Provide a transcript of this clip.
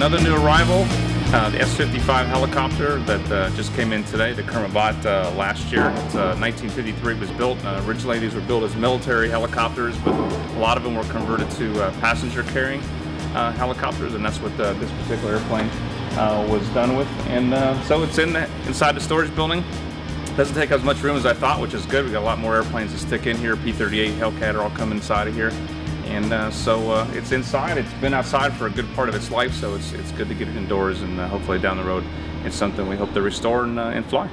another new arrival, the S-55 helicopter that just came in today, the Kermit bought last year. It's 1953 was built. Originally these were built as military helicopters, but a lot of them were converted to passenger carrying helicopters, and that's what this particular airplane was done with. And so it's inside the storage building. Doesn't take as much room as I thought, which is good. We got a lot more airplanes to stick in here. P-38, Hellcat are all coming inside of here. And so it's inside. It's been outside for a good part of its life, so it's good to get it indoors, and hopefully down the road it's something we hope to restore and fly.